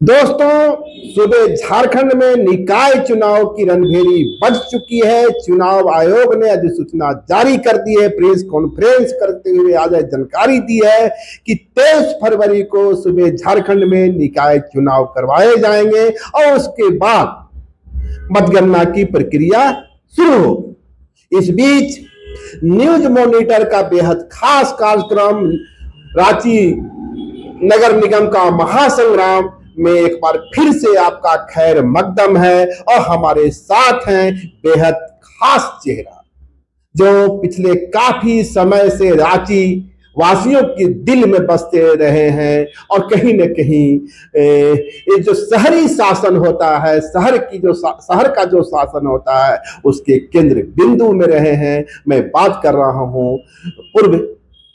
दोस्तों, सुबह झारखंड में निकाय चुनाव की रणभेरी बज चुकी है। चुनाव आयोग ने अधिसूचना जारी कर दी है। प्रेस कॉन्फ्रेंस करते हुए आज जानकारी दी है कि 23 फरवरी को सुबह झारखंड में निकाय चुनाव करवाए जाएंगे और उसके बाद मतगणना की प्रक्रिया शुरू होगी। इस बीच न्यूज मॉनिटर का बेहद खास कार्यक्रम रांची नगर निगम का महासंग्राम में एक बार फिर से आपका खैर मकदम है और हमारे साथ हैं बेहद खास चेहरा जो पिछले काफी समय से रांची वासियों के दिल में बसते रहे हैं और कहीं न कहीं ये जो शहरी शासन होता है, शहर का जो शासन होता है उसके केंद्र बिंदु में रहे हैं। मैं बात कर रहा हूं पूर्व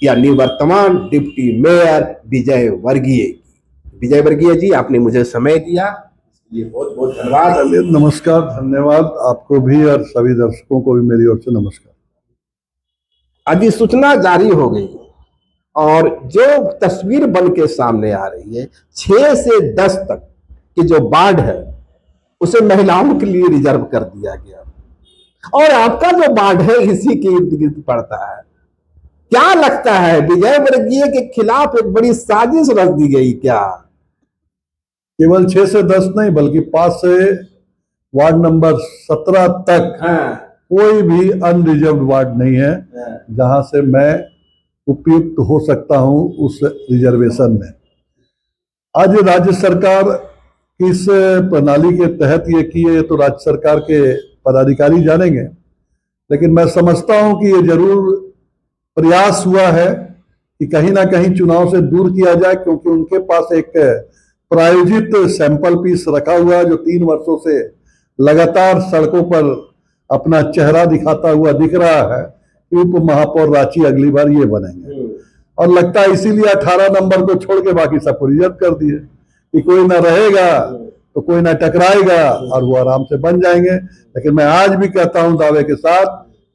यानी वर्तमान डिप्टी मेयर विजय वर्गीय जी, आपने मुझे समय दिया, इसके लिए बहुत बहुत धन्यवाद। नमस्कार, धन्यवाद आपको भी और सभी दर्शकों को भी मेरी ओर से नमस्कार। अधिसूचना जारी हो गई और जो तस्वीर बन के सामने आ रही है, 6 से 10 तक की जो वार्ड है उसे महिलाओं के लिए रिजर्व कर दिया गया और आपका जो वार्ड है इसी के इर्द गिर्द पड़ता है। क्या लगता है, विजय वर्गीय के खिलाफ एक बड़ी साजिश रच दी गई क्या? केवल 6 से 10 नहीं बल्कि 5 से वार्ड नंबर 17 तक कोई भी अनरिजर्व वार्ड नहीं है जहां से मैं उपयुक्त हो सकता हूं उस रिजर्वेशन में। आज राज्य सरकार किस प्रणाली के तहत ये की है तो राज्य सरकार के पदाधिकारी जानेंगे, लेकिन मैं समझता हूं कि ये जरूर प्रयास हुआ है कि कहीं ना कहीं चुनाव से दूर किया जाए, क्योंकि उनके पास एक प्रायोजित सैंपल पीस रखा हुआ है जो 3 वर्षों से लगातार सड़कों पर अपना चेहरा दिखाता हुआ दिख रहा है कि उप महापौर रांची अगली बार ये बनेंगे। और लगता है इसीलिए 18 नंबर को छोड़ के बाकी सबको रिजर्व कर दिए कि कोई ना रहेगा तो कोई ना टकराएगा और वो आराम से बन जाएंगे। लेकिन मैं आज भी कहता हूं दावे के साथ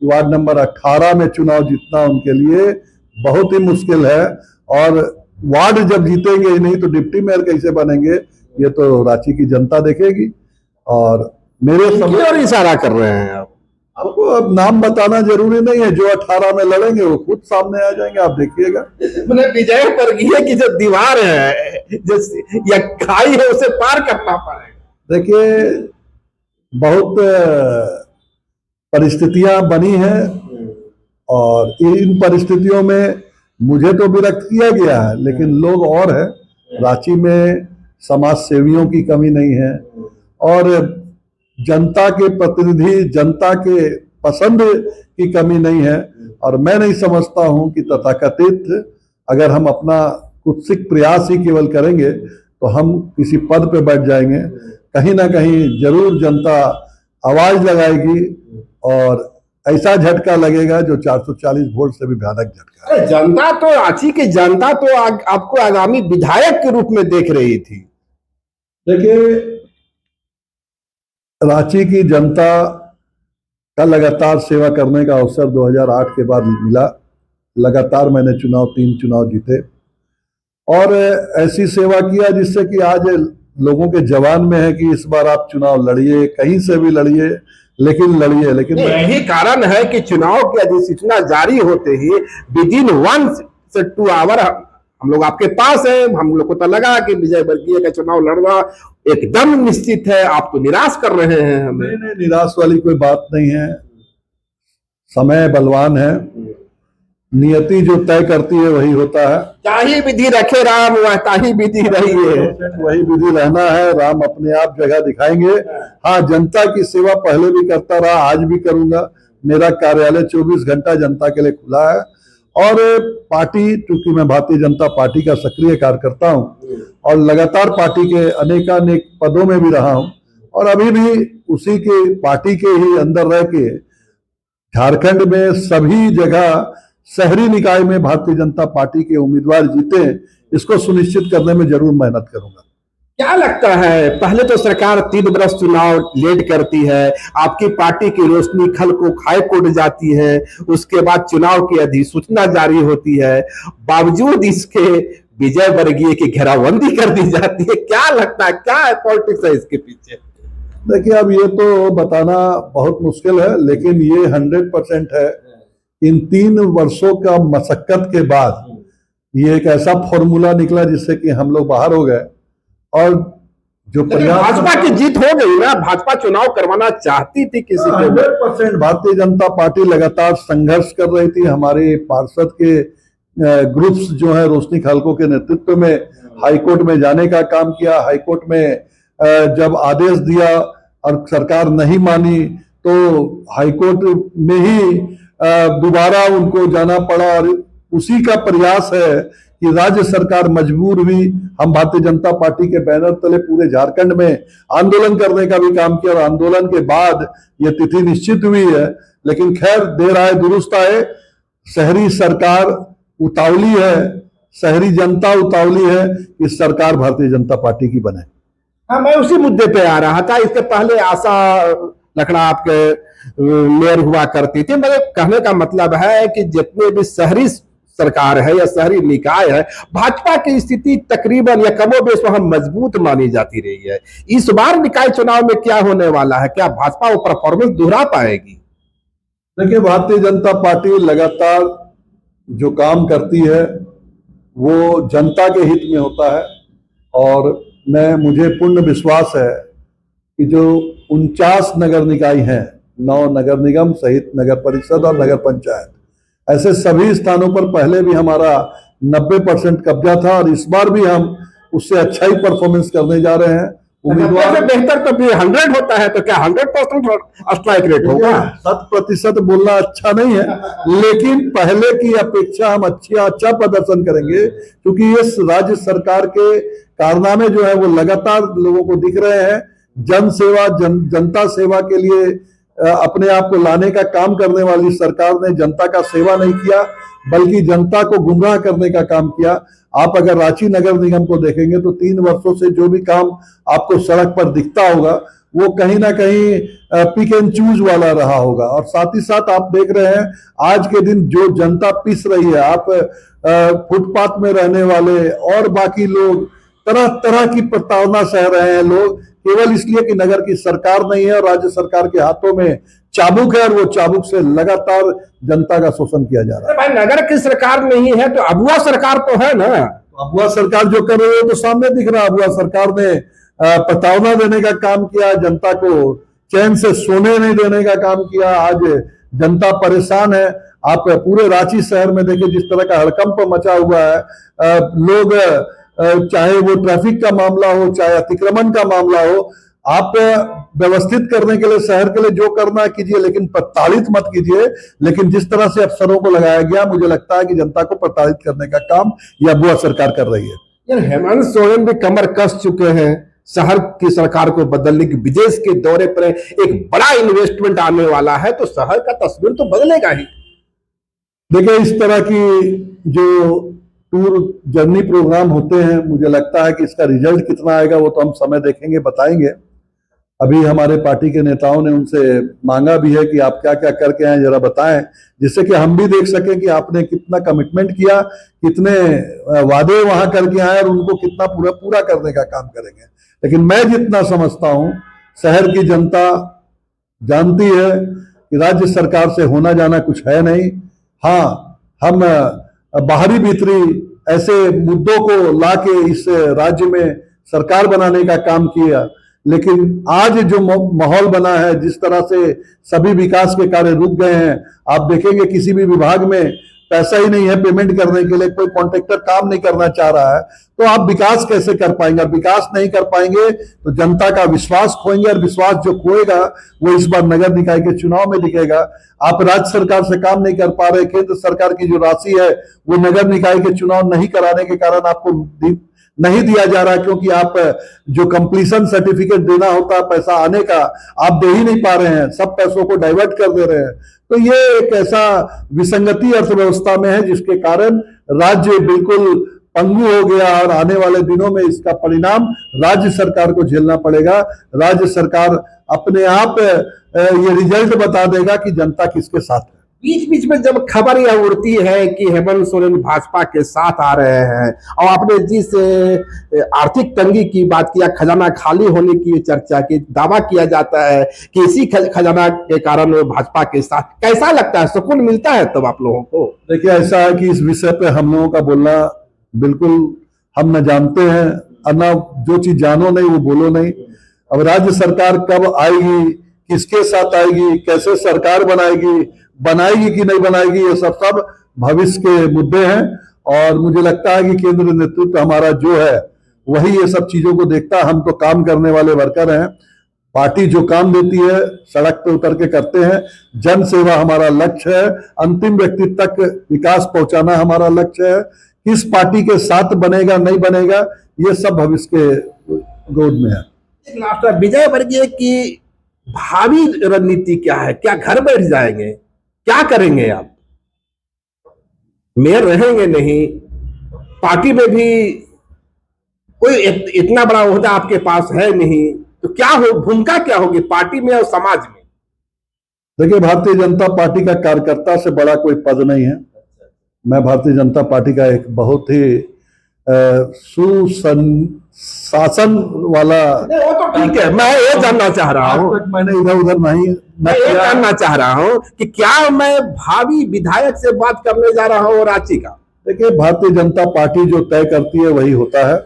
कि वार्ड नंबर 18 में चुनाव जीतना उनके लिए बहुत ही मुश्किल है और वार्ड जब जीतेंगे ही नहीं तो डिप्टी मेयर कैसे बनेंगे ये तो रांची की जनता देखेगी। और मेरे और इशारा कर रहे हैं आपको अब नाम बताना जरूरी नहीं है, जो 18 में लड़ेंगे वो खुद सामने आ जाएंगे, आप देखिएगा। मैंने विजय वर्गीय की जो दीवार है जो या खाई है उसे पार करना पड़ेगा। देखिए, बहुत परिस्थितियां बनी हैं और इन परिस्थितियों में मुझे तो विरक्त किया गया है, लेकिन लोग और है। रांची में समाज सेवियों की कमी नहीं है और जनता के प्रतिनिधि, जनता के पसंद की कमी नहीं है। और मैं नहीं समझता हूं कि तथाकथित अगर हम अपना कुत्सित प्रयास ही केवल करेंगे तो हम किसी पद पे बैठ जाएंगे। कहीं ना कहीं जरूर जनता आवाज लगाएगी और ऐसा झटका लगेगा जो 440 वोल्ट से भी भयानक झटका है। जनता तो रांची की जनता तो आपको आगामी विधायक के रूप में देख रही थी। देखिए, रांची की जनता का लगातार सेवा करने का अवसर 2008 के बाद मिला। लगातार मैंने 3 चुनाव जीते और ऐसी सेवा किया जिससे कि आज लोगों के जवान में है कि इस बार आप चुनाव लड़िए, कहीं से भी लड़िए, लेकिन लड़िए। लेकिन यही कारण है कि चुनाव की अधिसूचना जारी होते ही विदिन 1 से 2 आवर हम लोग आपके पास हैं। हम लोग को तो लगा कि विजय वर्गीय का चुनाव लड़ना एकदम निश्चित है। आप तो निराश कर रहे हैं हमें। नहीं, निराश वाली कोई बात नहीं है। समय बलवान है, नियति जो तय करती है वही होता है। चाहे विधि रखे राम, वही विधि रही है, वही विधि रहना है। राम अपने आप जगह दिखाएंगे। हाँ, जनता की सेवा पहले भी करता रहा, आज भी करूंगा। मेरा कार्यालय 24 घंटा जनता के लिए खुला है और पार्टी, चूंकि मैं भारतीय जनता पार्टी का सक्रिय कार्यकर्ता हूं और लगातार पार्टी के अनेकानेक पदों में भी रहा हूं और अभी भी उसी के पार्टी के ही अंदर रह के झारखंड में सभी जगह शहरी निकाय में भारतीय जनता पार्टी के उम्मीदवार जीते, इसको सुनिश्चित करने में जरूर मेहनत करूंगा। क्या लगता है, पहले तो सरकार 3 वर्ष चुनाव लेट करती है, आपकी पार्टी की रोशनी खल को खाए कोट जाती है, उसके बाद चुनाव की अधिसूचना जारी होती है, बावजूद इसके विजय वर्गीय की घेराबंदी कर दी जाती है। क्या लगता है, क्या है पॉलिटिक्स है इसके पीछे? देखिए, अब ये तो बताना बहुत मुश्किल है, लेकिन ये 100% है। इन 3 वर्षों का मशक्कत के बाद ये एक ऐसा फॉर्मूला निकला जिससे कि हम लोग बाहर हो गए। और जो प्रयास भाजपा की जीत हो गई ना, भाजपा चुनाव करवाना चाहती थी किसी के 100% भारतीय जनता पार्टी लगातार संघर्ष कर रही थी। हमारे पार्षद के ग्रुप्स जो है रोशनी खालको के नेतृत्व में हाईकोर्ट में जाने का काम किया। हाईकोर्ट में जब आदेश दिया और सरकार नहीं मानी तो हाईकोर्ट में ही दोबारा उनको जाना पड़ा। और उसी का प्रयास है कि राज्य सरकार मजबूर हुई। हम भारतीय जनता पार्टी के बैनर तले पूरे झारखंड में आंदोलन करने का भी काम किया और आंदोलन के बाद ये तिथि निश्चित हुई है। लेकिन खैर, देर आए दुरुस्त आए। शहरी सरकार उतावली है, शहरी जनता उतावली है कि सरकार भारतीय जनता पार्टी की बने। हाँ, मैं उसी मुद्दे पे आ रहा था। इसके पहले आशा लखड़ा आपके मेयर हुआ करती थी। मेरे कहने का मतलब है कि जितने भी शहरी सरकार है या शहरी निकाय है, भाजपा की स्थिति तकरीबन या कमोबेश वहां मजबूत मानी जाती रही है। इस बार निकाय चुनाव में क्या होने वाला है? क्या भाजपा वो परफॉर्मेंस दोहरा पाएगी? देखिए, भारतीय जनता पार्टी लगातार जो काम करती है वो जनता के हित में होता है। और मुझे पूर्ण विश्वास है कि जो 49 नगर निकाय हैं, 9 नगर निगम सहित नगर परिषद और नगर पंचायत, ऐसे सभी स्थानों पर पहले भी हमारा 90% कब्जा था और इस बार भी हम उससे अच्छा ही परफॉर्मेंस करने जा रहे हैं। उम्मीदवार से बेहतर तो भी 100 होता है, तो क्या 100% स्ट्राइक रेट होगा? 100% बोलना अच्छा नहीं है, लेकिन पहले की अपेक्षा हम अच्छा प्रदर्शन करेंगे, क्योंकि इस राज्य सरकार के कारनामे जो है वो लगातार लोगों को दिख रहे हैं। जन सेवा, जनता सेवा के लिए अपने आप को लाने का काम करने वाली सरकार ने जनता का सेवा नहीं किया, बल्कि जनता को गुमराह करने का काम किया। आप अगर रांची नगर निगम को देखेंगे तो 3 वर्षों से जो भी काम आपको सड़क पर दिखता होगा वो कहीं ना कहीं पिक एंड चूज वाला रहा होगा। और साथ ही साथ आप देख रहे हैं आज के दिन जो जनता पिस रही है, आप फुटपाथ में रहने वाले और बाकी लोग तरह तरह की प्रताड़ना सह रहे हैं। लोग केवल इसलिए कि नगर की सरकार नहीं है और राज्य सरकार के हाथों में चाबुक है और वो चाबुक से लगातार जनता का शोषण किया जा रहा है। भाई, नगर की सरकार नहीं है तो अबुआ सरकार तो है ना। अबुआ सरकार जो कर रही है तो सामने दिख रहा है। अबुआ सरकार ने प्रताड़ना देने का काम किया, जनता को चैन से सोने नहीं देने का काम किया। आज जनता परेशान है। आप पूरे रांची शहर में देखिए जिस तरह का हड़कंप मचा हुआ है। लोग चाहे वो ट्रैफिक का मामला हो, चाहे अतिक्रमण का मामला हो, आप व्यवस्थित करने के लिए शहर के लिए जो करना कीजिए, लेकिन प्रताड़ित मत कीजिए। लेकिन जिस तरह से अफसरों को लगाया गया, मुझे लगता है कि जनता को प्रताड़ित करने का काम यह अबुआ सरकार कर रही है। यार, हेमंत सोरेन भी कमर कस चुके हैं शहर की सरकार को बदलने की। विदेश के दौरे पर एक बड़ा इन्वेस्टमेंट आने वाला है, तो शहर का तस्वीर तो बदलेगा ही। देखिए, इस तरह की जो टूर जर्नी प्रोग्राम होते हैं, मुझे लगता है कि इसका रिजल्ट कितना आएगा वो तो हम समय देखेंगे, बताएंगे। अभी हमारे पार्टी के नेताओं ने उनसे मांगा भी है कि आप क्या क्या करके आए जरा बताएं, जिससे कि हम भी देख सकें कि आपने कितना कमिटमेंट किया, कितने वादे वहां करके आए और उनको कितना पूरा करने का काम करेंगे। लेकिन मैं जितना समझता हूं, शहर की जनता जानती है कि राज्य सरकार से होना जाना कुछ है नहीं। हाँ, हम बाहरी भीतरी ऐसे मुद्दों को लाके इस राज्य में सरकार बनाने का काम किया, लेकिन आज जो माहौल बना है, जिस तरह से सभी विकास के कार्य रुक गए हैं, आप देखेंगे किसी भी विभाग में पैसा ही नहीं है पेमेंट करने के लिए, कोई कॉन्ट्रैक्टर काम नहीं करना चाह रहा है, तो आप विकास कैसे कर पाएंगे? विकास नहीं कर पाएंगे तो जनता का विश्वास खोएंगे, और विश्वास जो खोएगा वो इस बार नगर निकाय के चुनाव में दिखेगा। आप राज्य सरकार से काम नहीं कर पा रहे, केंद्र सरकार की जो राशि है वो नगर निकाय के चुनाव नहीं कराने के कारण आपको नहीं दिया जा रहा, क्योंकि आप जो कंप्लीशन सर्टिफिकेट देना होता है पैसा आने का, आप दे ही नहीं पा रहे हैं, सब पैसों को डाइवर्ट कर दे रहे हैं। तो ये एक ऐसा विसंगति अर्थव्यवस्था में है जिसके कारण राज्य बिल्कुल पंगु हो गया, और आने वाले दिनों में इसका परिणाम राज्य सरकार को झेलना पड़ेगा। राज्य सरकार अपने आप ये रिजल्ट बता देगा कि जनता किसके साथ है। बीच बीच में जब खबर यह उड़ती है कि हेमंत सोरेन भाजपा के साथ आ रहे हैं, और आपने जिस आर्थिक तंगी की बात किया, खजाना खाली होने की चर्चा की, दावा किया जाता है कि इसी खजाना के कारण वो भाजपा के साथ, कैसा लगता है, सुकून मिलता है तब आप लोगों को? देखिए, ऐसा है कि इस विषय पे हम लोगों का बोलना बिल्कुल हम न जानते हैं, ना जो चीज जानो नहीं वो बोलो नहीं। अब राज्य सरकार कब आएगी, किसके साथ आएगी, कैसे सरकार बनाएगी कि नहीं बनाएगी, ये सब भविष्य के मुद्दे हैं। और मुझे लगता है कि केंद्र नेतृत्व हमारा जो है वही ये सब चीजों को देखता है। हम तो काम करने वाले वर्कर हैं, पार्टी जो काम देती है सड़क पे उतर के करते हैं। जन सेवा हमारा लक्ष्य है, अंतिम व्यक्ति तक विकास पहुंचाना हमारा लक्ष्य है। किस पार्टी के साथ बनेगा नहीं बनेगा ये सब भविष्य के गोद में है। लास्ट विजय वर्गीय की भावी रणनीति क्या है? क्या घर बैठ जाएंगे? क्या करेंगे आप? मेयर रहेंगे नहीं, पार्टी में भी कोई इतना बड़ा ओहदा आपके पास है नहीं, तो क्या हो, भूमिका क्या होगी पार्टी में और समाज में? देखिए, भारतीय जनता पार्टी का कार्यकर्ता से बड़ा कोई पद नहीं है। मैं भारतीय जनता पार्टी का एक बहुत ही सुशासन वाला, वो तो ठीक है, मैं ये जानना चाह रहा हूँ, मैंने इधर उधर नहीं मैं ये जानना चाह रहा हूँ कि क्या मैं भावी विधायक से बात करने जा रहा हूँ रांची का? देखिए, भारतीय जनता पार्टी जो तय करती है वही होता है।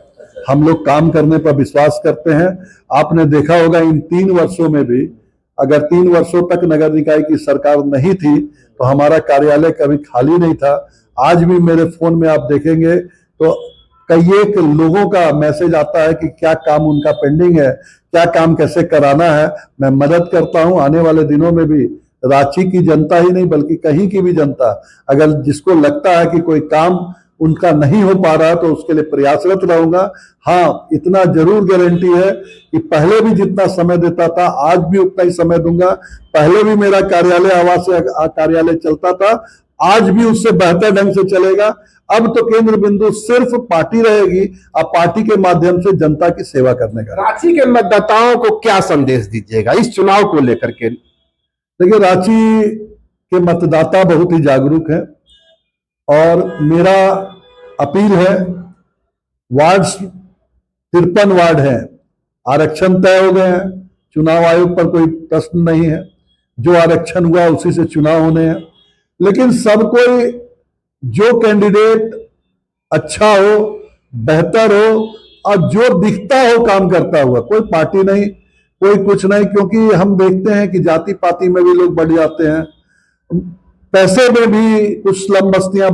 हम लोग काम करने पर विश्वास करते हैं। आपने देखा होगा इन 3 वर्षों में भी, अगर 3 वर्षों तक नगर निकाय की सरकार नहीं थी तो हमारा कार्यालय कभी खाली नहीं था। आज भी मेरे फोन में आप देखेंगे तो कई एक लोगों का मैसेज आता है कि क्या काम उनका पेंडिंग है, क्या काम कैसे कराना है। मैं मदद करता हूं। आने वाले दिनों में भी रांची की जनता ही नहीं बल्कि कहीं की भी जनता, अगर जिसको लगता है कि कोई काम उनका नहीं हो पा रहा तो उसके लिए प्रयासरत रहूंगा। हाँ, इतना जरूर गारंटी है कि पहले भी जितना समय देता था आज भी उतना ही समय दूंगा। पहले भी मेरा कार्यालय आवास कार्यालय चलता था, आज भी उससे बेहतर ढंग से चलेगा। अब तो केंद्र बिंदु सिर्फ पार्टी रहेगी, अब पार्टी के माध्यम से जनता की सेवा करने का। रांची के मतदाताओं को क्या संदेश दीजिएगा इस चुनाव को लेकर के? देखिए, रांची के मतदाता बहुत ही जागरूक है और मेरा अपील है, वार्ड 53 वार्ड है, आरक्षण तय हो गए हैं, चुनाव आयोग पर कोई प्रश्न नहीं है। जो आरक्षण हुआ उसी से चुनाव होने हैं, लेकिन सब कोई जो कैंडिडेट अच्छा हो, बेहतर हो और जो दिखता हो काम करता हुआ, कोई पार्टी नहीं, कोई कुछ नहीं। क्योंकि हम देखते हैं कि जाति पाति में भी लोग बढ़ जाते हैं, पैसे में भी कुछ स्लम बस्तियां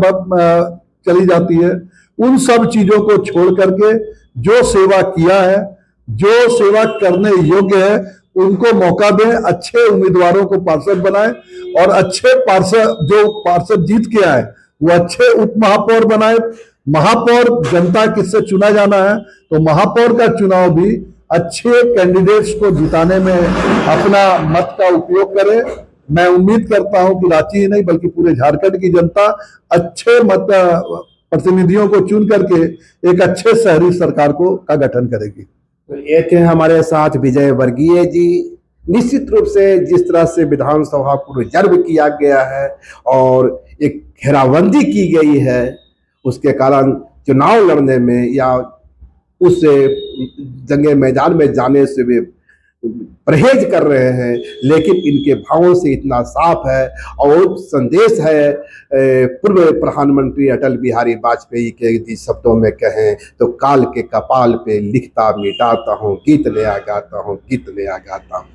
चली जाती है। उन सब चीजों को छोड़ करके जो सेवा किया है, जो सेवा करने योग्य है, उनको मौका दें, अच्छे उम्मीदवारों को पार्षद बनाएं और अच्छे पार्षद, जो पार्षद जीत के आए वो अच्छे उप महापौर बनाए। महापौर जनता किससे चुना जाना है, तो महापौर का चुनाव भी अच्छे कैंडिडेट्स को जिताने में अपना मत का उपयोग करे। मैं उम्मीद करता हूं कि रांची ही नहीं बल्कि पूरे झारखंड की जनता अच्छे मत प्रतिनिधियों को चुन करके एक अच्छे शहरी सरकार का गठन करेगी। तो ये थे हमारे साथ विजय वर्गीय जी। निश्चित रूप से जिस तरह से विधानसभा को रिजर्व किया गया है और एक घेराबंदी की गई है, उसके कारण चुनाव लड़ने में या उस जंगे मैदान में जाने से भी परहेज कर रहे हैं, लेकिन इनके भावों से इतना साफ है। और संदेश है पूर्व प्रधानमंत्री अटल बिहारी वाजपेयी के यदि शब्दों में कहें तो काल के कपाल पे लिखता मिटाता हूँ, गीत नया गाता हूँ, गीत नया गाता हूँ।